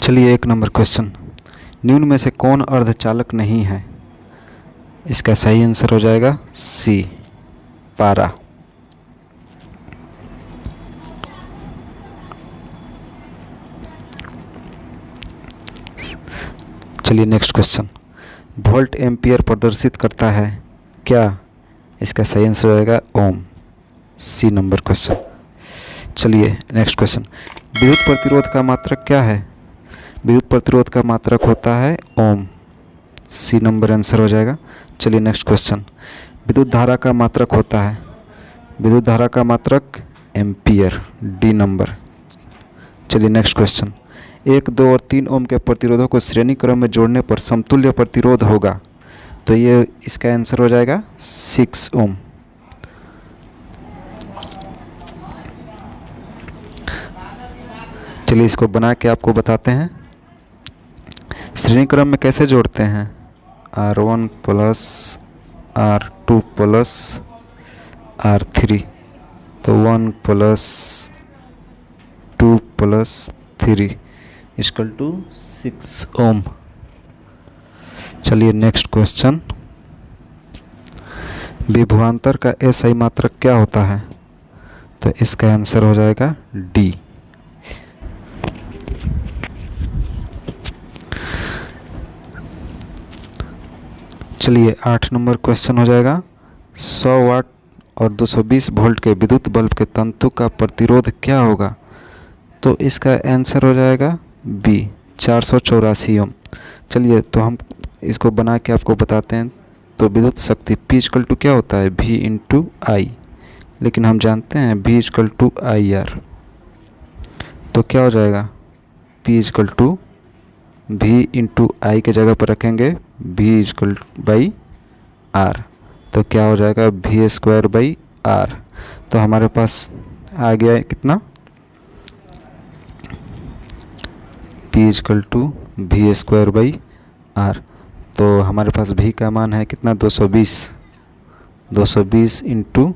चलिए 1 number question, निम्न में से कौन अर्धचालक नहीं है? इसका सही आंसर हो जाएगा सी, पारा। चलिए नेक्स्ट क्वेश्चन, वोल्ट एम्पियर प्रदर्शित करता है क्या? इसका सही आंसर हो जाएगा ओम, सी नंबर क्वेश्चन। चलिए नेक्स्ट क्वेश्चन, विद्युत प्रतिरोध का मात्रक क्या है? विद्युत प्रतिरोध का मात्रक होता है ओम, सी नंबर आंसर हो जाएगा। चलिए नेक्स्ट क्वेश्चन, विद्युत धारा का मात्रक होता है? विद्युत धारा का मात्रक एम्पियर, डी नंबर। चलिए नेक्स्ट क्वेश्चन, 1, 2 और 3 ओम के प्रतिरोधों को श्रेणी क्रम में जोड़ने पर समतुल्य प्रतिरोध होगा, तो ये इसका आंसर हो जाएगा 6 ओम। चलिए इसको बना के आपको बताते हैं। श्रेणी क्रम में कैसे जोड़ते हैं? R1 plus R2 plus R3, तो 1 प्लस 2 प्लस 3 इक्वल टू 6 ओम। चलिए नेक्स्ट क्वेश्चन, विभवांतर का एसआई मात्रक क्या होता है? तो इसका आंसर हो जाएगा डी। चलिए 8 नंबर क्वेश्चन हो जाएगा, 100 वाट और 220 वोल्ट के विद्युत बल्ब के तंतु का प्रतिरोध क्या होगा? तो इसका आंसर हो जाएगा बी, 484 ओम। चलिए तो हम इसको बना के आपको बताते हैं। तो विद्युत शक्ति P इक्वल टू क्या होता है? V इंटू आई, लेकिन हम जानते हैं V equal to I R, तो क्या हो जाएगा? P equal to V into I के जगह पर रखेंगे V इक्वल बाई आर, तो क्या हो जाएगा? V square by r. तो हमारे पास आ गया है कितना? P equal to V square by r. तो हमारे पास V का मान है कितना? 220 इंटू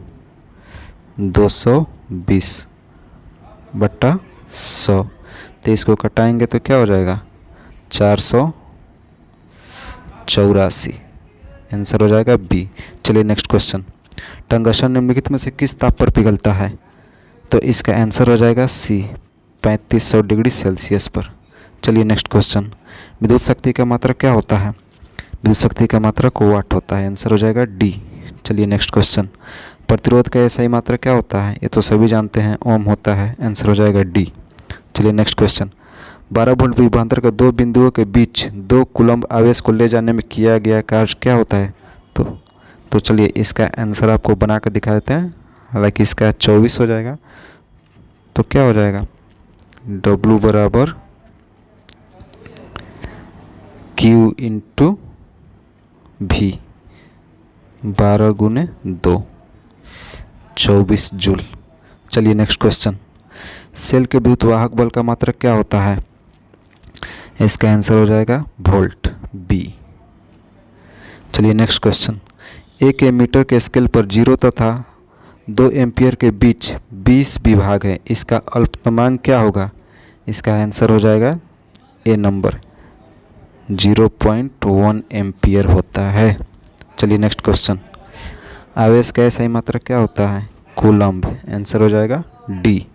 220 बट्टा 100, तो इसको कटाएंगे तो क्या हो जाएगा? 484, आंसर हो जाएगा बी। चलिए नेक्स्ट क्वेश्चन, टंगस्टन निम्नलिखित में से किस ताप पर पिघलता है? तो इसका आंसर हो जाएगा सी, 3500 डिग्री सेल्सियस पर। चलिए नेक्स्ट क्वेश्चन, विद्युत शक्ति का मात्रक क्या होता है? विद्युत शक्ति का मात्रक वाट होता है, आंसर हो जाएगा डी। चलिए नेक्स्ट क्वेश्चन, प्रतिरोध का एसआई मात्रक क्या होता है? ये तो सभी जानते हैं, ओम होता है, आंसर हो जाएगा डी। चलिए नेक्स्ट क्वेश्चन, 12 वोल्ट विभवांतर का 2 बिंदुओं के बीच 2 कूलम्ब आवेश को ले जाने में किया गया कार्य क्या होता है? तो चलिए इसका आंसर आपको बना कर दिखा देते हैं। हालांकि इसका 24 हो जाएगा, तो क्या हो जाएगा? W बराबर Q इंटू V, 12 गुने 2, 24 जूल। चलिए नेक्स्ट क्वेश्चन, सेल के विद्युत वाहक बल का मात्रक क्या होता है? इसका आंसर हो जाएगा वोल्ट, बी। चलिए नेक्स्ट क्वेश्चन, 1 मीटर के स्केल पर 0 तथा 2 एम्पियर के बीच 20 विभाग है, इसका अल्पतमांक क्या होगा? इसका आंसर हो जाएगा ए नंबर, 0.1 एम्पियर होता है। चलिए नेक्स्ट क्वेश्चन, आवेश का एसआई मात्रक क्या होता है? कूलम्ब, आंसर हो जाएगा डी।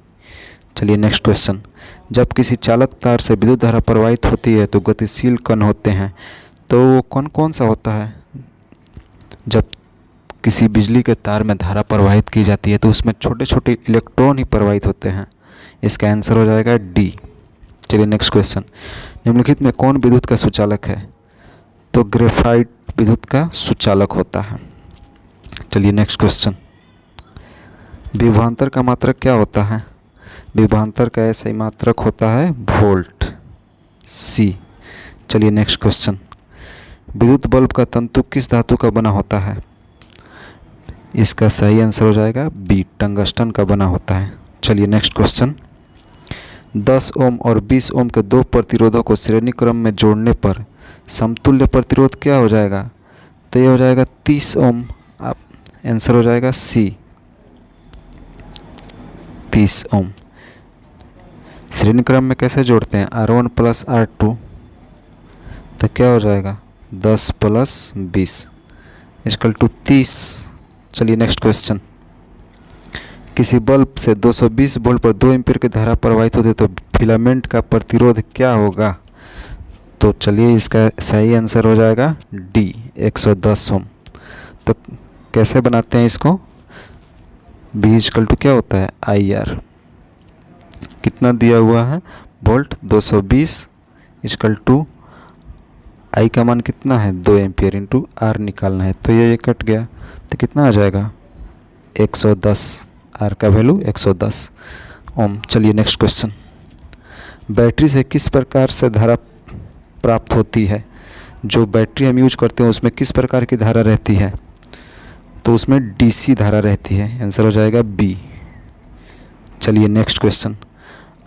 चलिए नेक्स्ट क्वेश्चन, जब किसी चालक तार से विद्युत धारा प्रवाहित होती है तो गतिशील कण होते हैं, तो वो कौन कौन सा होता है? जब किसी बिजली के तार में धारा प्रवाहित की जाती है तो उसमें छोटे छोटे इलेक्ट्रॉन ही प्रवाहित होते हैं, इसका आंसर हो जाएगा डी। चलिए नेक्स्ट क्वेश्चन, निम्नलिखित में कौन विद्युत का सुचालक है? तो ग्रेफाइट विद्युत का सुचालक होता है। चलिए नेक्स्ट क्वेश्चन, विभवांतर का मात्रक क्या होता है? विभवांतर का एसआई मात्रक होता है वोल्ट, सी। चलिए नेक्स्ट क्वेश्चन, विद्युत बल्ब का तंतु किस धातु का बना होता है? इसका सही आंसर हो जाएगा बी, टंगस्टन का बना होता है। चलिए नेक्स्ट क्वेश्चन, 10 ओम और 20 ओम के दो प्रतिरोधों को श्रेणी क्रम में जोड़ने पर समतुल्य प्रतिरोध क्या हो जाएगा? तो ये हो जाएगा 30 ओम। आप आंसर हो जाएगा सी, 30 ओम। श्रेणी क्रम में कैसे जोड़ते हैं? R1 प्लस R2, तो क्या हो जाएगा 10 प्लस 20 इक्वल टू 30। चलिए नेक्स्ट क्वेश्चन। किसी बल्ब से 220 वोल्ट पर 2 एम्पीयर की धारा प्रवाहित होती है तो फिलामेंट का प्रतिरोध क्या होगा? तो चलिए इसका सही आंसर हो जाएगा डी, 110 ओम। तो कैसे बनाते हैं इसको? बी इक्वल टू क्या होता है IR, कितना दिया हुआ है वोल्ट 220 इक्वल टू आई का मान कितना है 2 एम्पियर इंटू आर निकालना है, तो ये कट गया तो कितना आ जाएगा 110, आर का वैल्यू 110 ओम। चलिए नेक्स्ट क्वेश्चन। बैटरी से किस प्रकार से धारा प्राप्त होती है? जो बैटरी हम यूज करते हैं उसमें किस प्रकार की धारा रहती है? तो उसमें DC धारा रहती है, आंसर हो जाएगा बी। चलिए नेक्स्ट क्वेश्चन।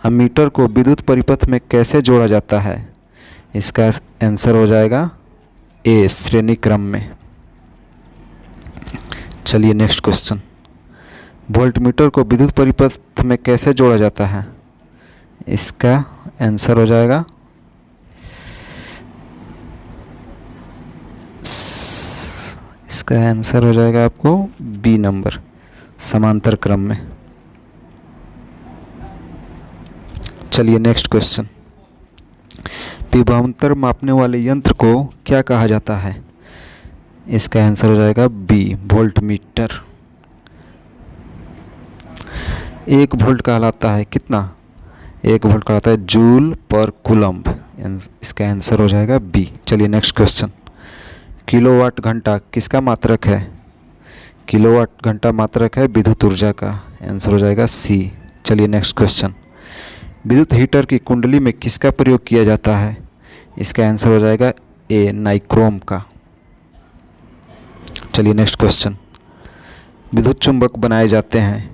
अमीटर को विद्युत परिपथ में कैसे जोड़ा जाता है? इसका आंसर हो जाएगा ए, श्रेणी क्रम में। चलिए नेक्स्ट क्वेश्चन। वोल्टमीटर को विद्युत परिपथ में कैसे जोड़ा जाता है? इसका आंसर हो जाएगा आपको बी नंबर, समांतर क्रम में। चलिए नेक्स्ट क्वेश्चन। विभवांतर मापने वाले यंत्र को क्या कहा जाता है? इसका आंसर हो जाएगा बी, वोल्टमीटर। 1 वोल्ट कहलाता है कितना? 1 वोल्ट कहलाता है जूल पर कूलम्ब, इसका आंसर हो जाएगा बी। चलिए नेक्स्ट क्वेश्चन। किलोवाट घंटा किसका मात्रक है? किलोवाट घंटा मात्रक है विद्युत ऊर्जा का, आंसर हो जाएगा सी। चलिए नेक्स्ट क्वेश्चन। विद्युत हीटर की कुंडली में किसका प्रयोग किया जाता है? इसका आंसर हो जाएगा ए, नाइक्रोम का। चलिए नेक्स्ट क्वेश्चन। विद्युत चुंबक बनाए जाते हैं,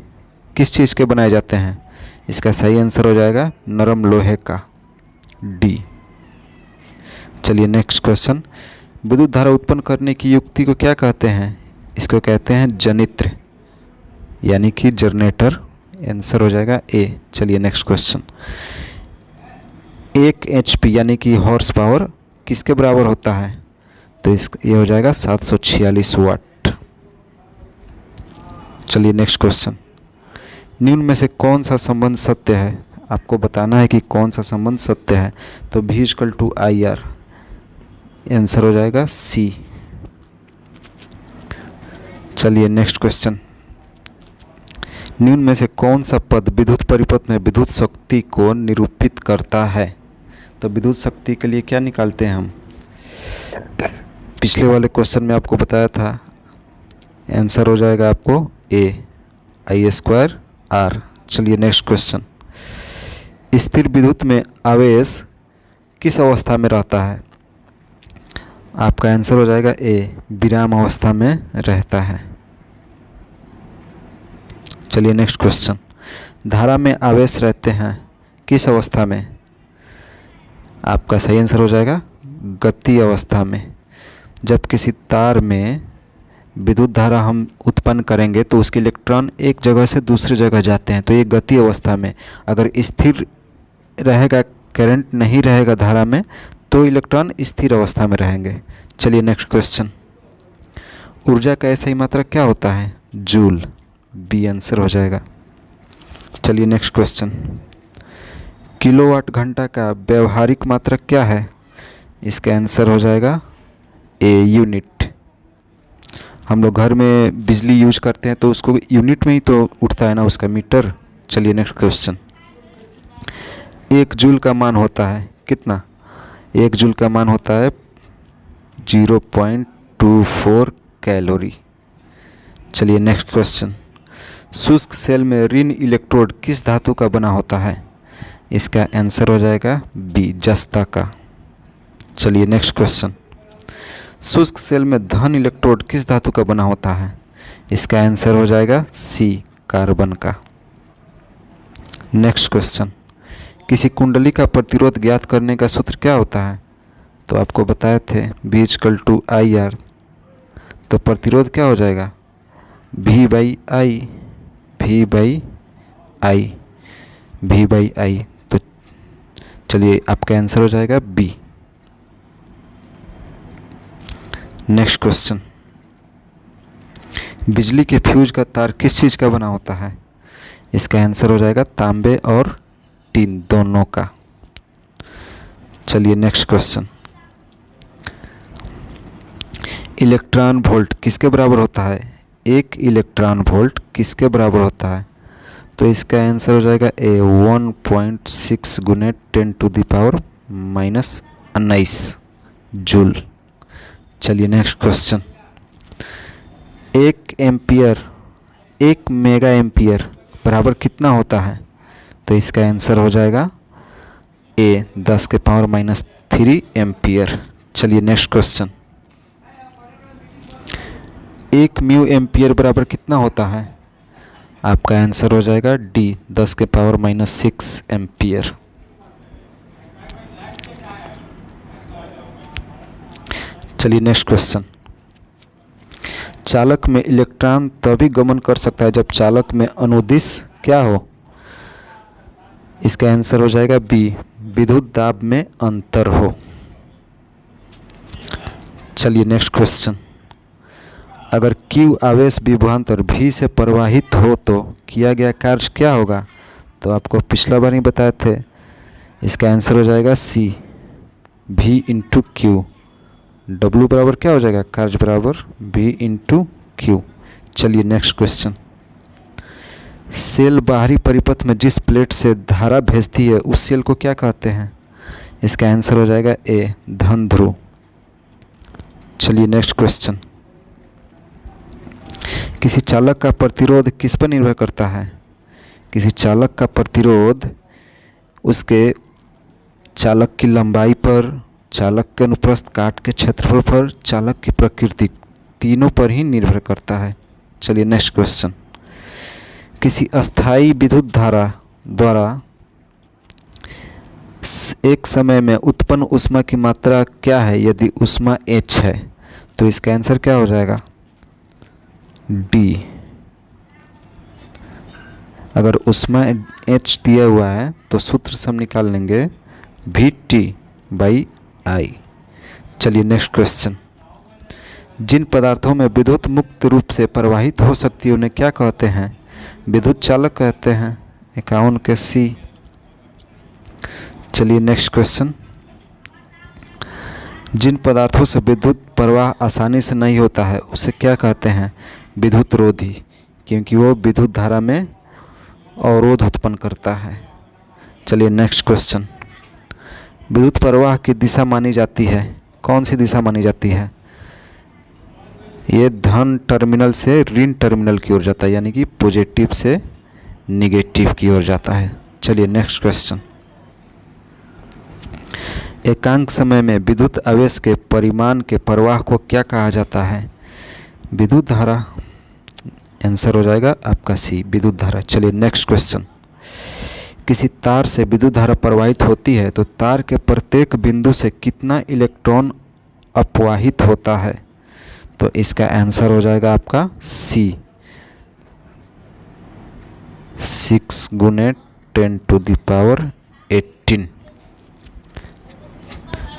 किस चीज़ के बनाए जाते हैं? इसका सही आंसर हो जाएगा नरम लोहे का, डी। चलिए नेक्स्ट क्वेश्चन। विद्युत धारा उत्पन्न करने की युक्ति को क्या कहते हैं? इसको कहते हैं जनित्र, यानी कि जनरेटर, आंसर हो जाएगा ए। चलिए नेक्स्ट क्वेश्चन। 1 HP यानी कि हॉर्स पावर किसके बराबर होता है? तो ये हो जाएगा 746 वाट। चलिए नेक्स्ट क्वेश्चन। निम्न में से कौन सा संबंध सत्य है? आपको बताना है कि कौन सा संबंध सत्य है। तो V = IR, आंसर हो जाएगा सी। चलिए नेक्स्ट क्वेश्चन। निम्न में से कौन सा पद विद्युत परिपथ में विद्युत शक्ति को निरूपित करता है? तो विद्युत शक्ति के लिए क्या निकालते हैं हम? पिछले वाले क्वेश्चन में आपको बताया था, आंसर हो जाएगा आपको ए, I²R। चलिए नेक्स्ट क्वेश्चन। स्थिर विद्युत में आवेश किस अवस्था में रहता है? आपका आंसर हो जाएगा ए, विराम अवस्था में रहता है। चलिए नेक्स्ट क्वेश्चन। धारा में आवेश रहते हैं किस अवस्था में? आपका सही आंसर हो जाएगा गति अवस्था में। जब किसी तार में विद्युत धारा हम उत्पन्न करेंगे तो उसके इलेक्ट्रॉन एक जगह से दूसरी जगह जाते हैं, तो ये गति अवस्था में। अगर स्थिर रहेगा, करंट नहीं रहेगा धारा में, तो इलेक्ट्रॉन स्थिर अवस्था में रहेंगे। चलिए नेक्स्ट क्वेश्चन। ऊर्जा का सही मात्रक क्या होता है? जूल, बी आंसर हो जाएगा। चलिए नेक्स्ट क्वेश्चन। किलोवाट घंटा का व्यवहारिक मात्रक क्या है? इसका आंसर हो जाएगा ए, यूनिट। हम लोग घर में बिजली यूज करते हैं तो उसको यूनिट में ही तो उठता है ना उसका मीटर। चलिए नेक्स्ट क्वेश्चन। 1 जूल का मान होता है कितना? 1 जूल का मान होता है 0.24 कैलोरी। चलिए नेक्स्ट क्वेश्चन। शुष्क सेल में ऋण इलेक्ट्रोड किस धातु का बना होता है? इसका आंसर हो जाएगा बी, जस्ता का। चलिए नेक्स्ट क्वेश्चन। शुष्क सेल में धन इलेक्ट्रोड किस धातु का बना होता है? इसका आंसर हो जाएगा सी, कार्बन का। Next question. किसी कुंडली का प्रतिरोध ज्ञात करने का सूत्र क्या होता है? तो आपको बताए थे V=IR। तो प्रतिरोध क्या हो जाएगा? V/I। तो चलिए आपका आंसर हो जाएगा बी। नेक्स्ट क्वेश्चन, बिजली के फ्यूज का तार किस चीज़ का बना होता है? इसका आंसर हो जाएगा तांबे और टिन दोनों का। चलिए नेक्स्ट क्वेश्चन, इलेक्ट्रॉन वोल्ट किसके बराबर होता है? एक इलेक्ट्रॉन वोल्ट किसके बराबर होता है? तो इसका आंसर हो जाएगा ए 1.6 गुने 10⁻⁻19 जूल। चलिए नेक्स्ट क्वेश्चन, एक मेगा एम्पियर बराबर कितना होता है? तो इसका आंसर हो जाएगा ए 10⁻³ एम्पियर। चलिए नेक्स्ट क्वेश्चन, एक म्यू एम्पियर बराबर कितना होता है? आपका आंसर हो जाएगा डी 10⁻⁻6 एम्पियर। चलिए नेक्स्ट क्वेश्चन, चालक में इलेक्ट्रॉन तभी गमन कर सकता है जब चालक में अनुदिश क्या हो? इसका आंसर हो जाएगा बी विद्युत दाब में अंतर हो। चलिए नेक्स्ट क्वेश्चन, अगर Q आवेश विभवांतर V से प्रवाहित हो तो किया गया कार्य क्या होगा? तो आपको पिछला बार ही बताए थे, इसका आंसर हो जाएगा सी V/Q। W बराबर क्या हो जाएगा? कार्य बराबर V/Q। चलिए नेक्स्ट क्वेश्चन, सेल बाहरी परिपथ में जिस प्लेट से धारा भेजती है उस सेल को क्या कहते हैं? इसका आंसर हो जाएगा ए धन ध्रुव। चलिए नेक्स्ट क्वेश्चन, किसी चालक का प्रतिरोध किस पर निर्भर करता है? किसी चालक का प्रतिरोध उसके चालक की लंबाई पर, चालक के अनुप्रस्थ काट के क्षेत्रफल पर, चालक की प्रकृति, तीनों पर ही निर्भर करता है। चलिए नेक्स्ट क्वेश्चन, किसी अस्थायी विद्युत धारा द्वारा एक समय में उत्पन्न ऊष्मा की मात्रा क्या है यदि ऊष्मा H है? तो इसका आंसर क्या हो जाएगा? डी। अगर ऊष्मा H दिया हुआ है तो सूत्र से हम निकाल लेंगे VT/I। चलिए नेक्स्ट क्वेश्चन, जिन पदार्थों में विद्युत मुक्त रूप से प्रवाहित हो सकती है उन्हें क्या कहते हैं? विद्युत चालक कहते हैं। 51 के सी। चलिए नेक्स्ट क्वेश्चन, जिन पदार्थों से विद्युत प्रवाह आसानी से नहीं होता है उसे क्या कहते हैं? विद्युत रोधी, क्योंकि वो विद्युत धारा में अवरोध उत्पन्न करता है। चलिए नेक्स्ट क्वेश्चन, विद्युत प्रवाह की दिशा मानी जाती है, कौन सी दिशा मानी जाती है? ये धन टर्मिनल से ऋण टर्मिनल की ओर जाता है, यानी कि पॉजिटिव से निगेटिव की ओर जाता है। चलिए नेक्स्ट क्वेश्चन, एकांक समय में विद्युत आवेश के परिमाण के प्रवाह को क्या कहा जाता है? विद्युत धारा। आंसर हो जाएगा आपका सी विद्युत धारा। चलिए नेक्स्ट क्वेश्चन, किसी तार से विद्युत धारा प्रवाहित होती है तो तार के प्रत्येक बिंदु से कितना इलेक्ट्रॉन अपवाहित होता है? तो इसका आंसर हो जाएगा आपका सी 6 गुने 10⁻18।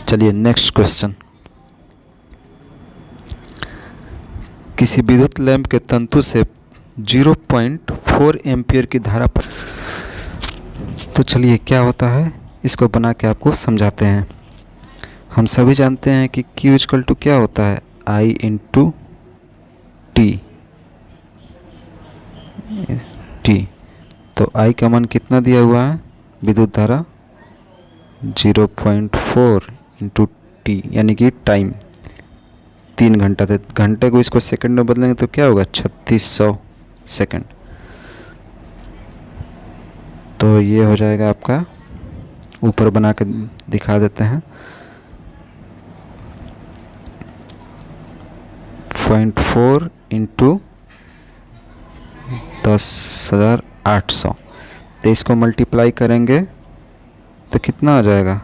चलिए नेक्स्ट क्वेश्चन, किसी विद्युत लैंप के तंतु से 0.4 एम्पियर की धारा पर, तो चलिए क्या होता है इसको बना के आपको समझाते हैं। हम सभी जानते हैं कि Q = क्या होता है? I × T। तो I का मान कितना दिया हुआ है? विद्युत धारा 0.4 × T, यानी कि टाइम 3 घंटा थे। घंटे को इसको सेकंड में बदलेंगे तो क्या होगा? 3600 सेकंड। तो ये हो जाएगा आपका, ऊपर बना के दिखा देते हैं, 0.4 × 10,800। तो इसको मल्टीप्लाई करेंगे तो कितना आ जाएगा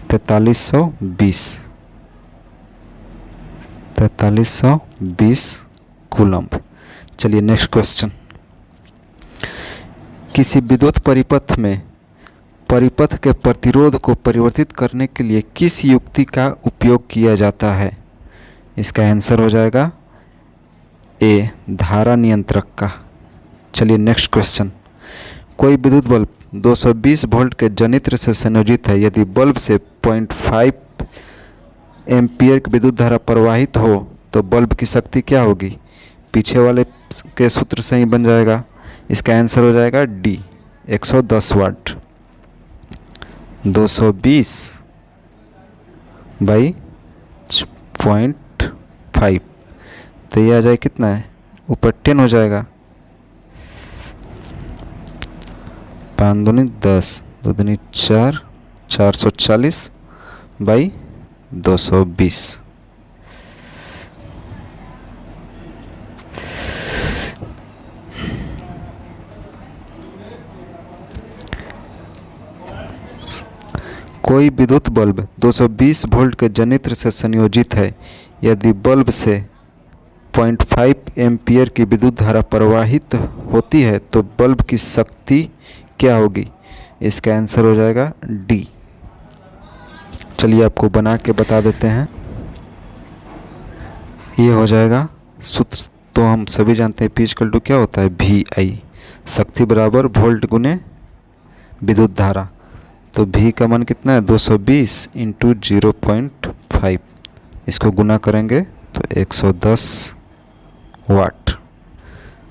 4320 कूलम्ब। चलिए नेक्स्ट क्वेश्चन। किसी विद्युत परिपथ में परिपथ के प्रतिरोध को परिवर्तित करने के लिए किस युक्ति का उपयोग किया जाता है? इसका आंसर हो जाएगा ए धारा नियंत्रक का। चलिए नेक्स्ट क्वेश्चन। कोई विद्युत बल्ब 220 वोल्ट के जनित्र से संयोजित है। यदि बल्ब से 0.5 एम्पियर की विद्युत धारा प्रवाहित हो तो बल्ब की शक्ति क्या होगी? पीछे वाले के सूत्र से ही बन जाएगा। इसका आंसर हो जाएगा डी 110 वाट। 220 बाई 0.5 तो ये आ जाए कितना है, ऊपर 10 हो जाएगा। 5 दूनी 10, 2 दूनी 4, 440 बाई 220। कोई विद्युत बल्ब 220 वोल्ट के जनित्र से संयोजित है। यदि बल्ब से 0.5 एम्पियर की विद्युत धारा प्रवाहित होती है तो बल्ब की शक्ति क्या होगी? इसका आंसर हो जाएगा डी। चलिए आपको बना के बता देते हैं। ये हो जाएगा सूत्र तो हम सभी जानते हैं, P = क्या होता है VI, शक्ति बराबर वोल्ट गुने विद्युत धारा। तो V का मान कितना है 220 × 0.5, इसको गुना करेंगे तो 110 वाट।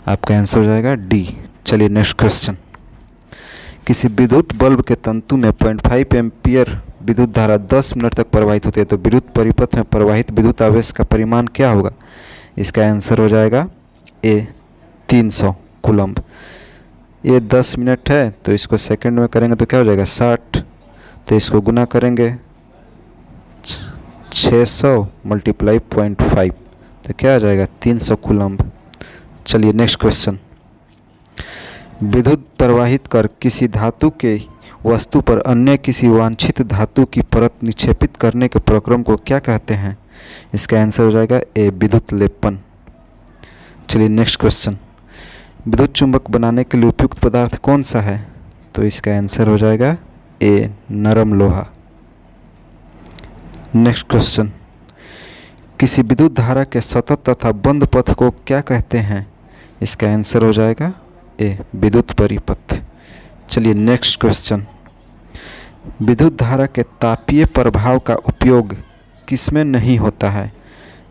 आपका आंसर हो जाएगा डी। चलिए नेक्स्ट क्वेश्चन। किसी विद्युत बल्ब के तंतु में 0.5 एम्पियर विद्युत धारा 10 मिनट तक प्रवाहित होती है तो विद्युत परिपथ में प्रवाहित विद्युत आवेश का परिमाण क्या होगा? इसका आंसर हो जाएगा ए 300 कूलम्ब। ये 10 मिनट है तो इसको सेकंड में करेंगे तो क्या हो जाएगा 60, तो इसको गुना करेंगे 600 × 0.5 तो क्या आ जाएगा 300 कूलम्ब। चलिए नेक्स्ट क्वेश्चन। विद्युत प्रवाहित कर किसी धातु के वस्तु पर अन्य किसी वांछित धातु की परत निक्षेपित करने के प्रक्रम को क्या कहते हैं? इसका आंसर हो जाएगा ए विद्युत लेपन। चलिए नेक्स्ट क्वेश्चन। विद्युत चुंबक बनाने के लिए उपयुक्त पदार्थ कौन सा है? तो इसका आंसर हो जाएगा ए नरम लोहा। Next question. किसी विद्युत धारा के सतत तथा बंद पथ को क्या कहते हैं? इसका आंसर हो जाएगा ए विद्युत परिपथ। चलिए नेक्स्ट क्वेश्चन। विद्युत धारा के तापीय प्रभाव का उपयोग किसमें नहीं होता है?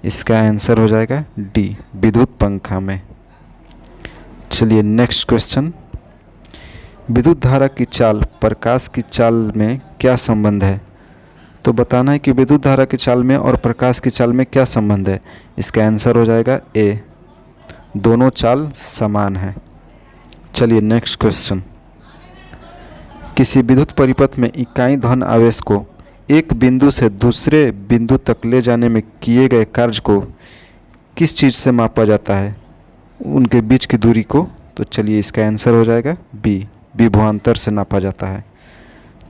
इसका आंसर हो जाएगा डी विद्युत पंखा में। चलिए नेक्स्ट क्वेश्चन। विद्युत धारा की चाल प्रकाश की चाल में क्या संबंध है? तो बताना है कि विद्युत धारा की चाल में और प्रकाश की चाल में क्या संबंध है। इसका आंसर हो जाएगा ए दोनों चाल समान है। चलिए नेक्स्ट क्वेश्चन। किसी विद्युत परिपथ में इकाई धन आवेश को एक बिंदु से दूसरे बिंदु तक ले जाने में किए गए कार्य को किस चीज़ से मापा जाता है? उनके बीच की दूरी को। तो चलिए इसका आंसर हो जाएगा बी विभवांतर से नापा जाता है।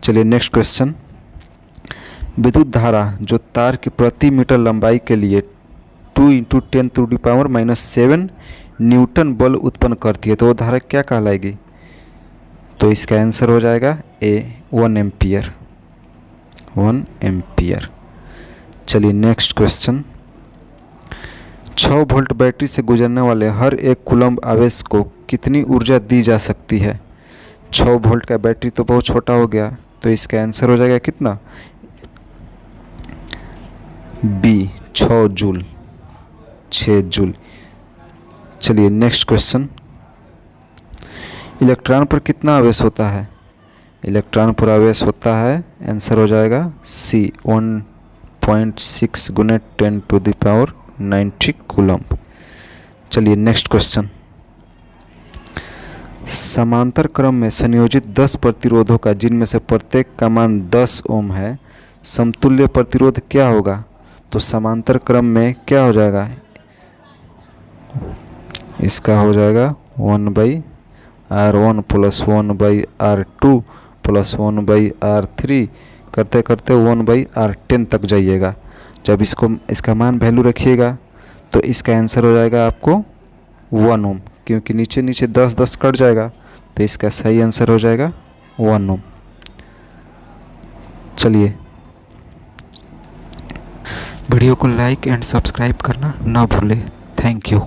चलिए नेक्स्ट क्वेश्चन। विद्युत धारा जो तार की प्रति मीटर लंबाई के लिए 2 × 10⁻⁻7 न्यूटन बल उत्पन्न करती है तो वो धारा क्या कहलाएगी? तो इसका आंसर हो जाएगा ए 1 एम्पियर। 1 एम्पियर। चलिए नेक्स्ट क्वेश्चन। 6 वोल्ट बैटरी से गुजरने वाले हर एक कूलम्ब आवेश को कितनी ऊर्जा दी जा सकती है? 6 वोल्ट का बैटरी तो बहुत छोटा हो गया तो इसका आंसर हो जाएगा कितना बी 6 जूल 6 जूल। चलिए नेक्स्ट क्वेश्चन। इलेक्ट्रॉन पर कितना आवेश होता है? इलेक्ट्रॉन पर आवेश होता है, आंसर हो जाएगा सी 1.6 × 10⁻90 कूलम्ब। चलिए नेक्स्ट क्वेश्चन। समांतर क्रम में संयोजित 10 प्रतिरोधों का जिनमें से प्रत्येक का मान 10 ओम है समतुल्य प्रतिरोध क्या होगा? तो समांतर क्रम में क्या हो जाएगा? इसका हो जाएगा 1/R1 + 1/R2 प्लस 1/R3 करते करते 1/R10 तक जाइएगा। जब इसका मान वैल्यू रखिएगा तो इसका आंसर हो जाएगा आपको 1 ओम, क्योंकि नीचे नीचे 10 कट जाएगा, तो इसका सही आंसर हो जाएगा 1 ओम। चलिए, वीडियो को लाइक एंड सब्सक्राइब करना ना भूलें। Thank you.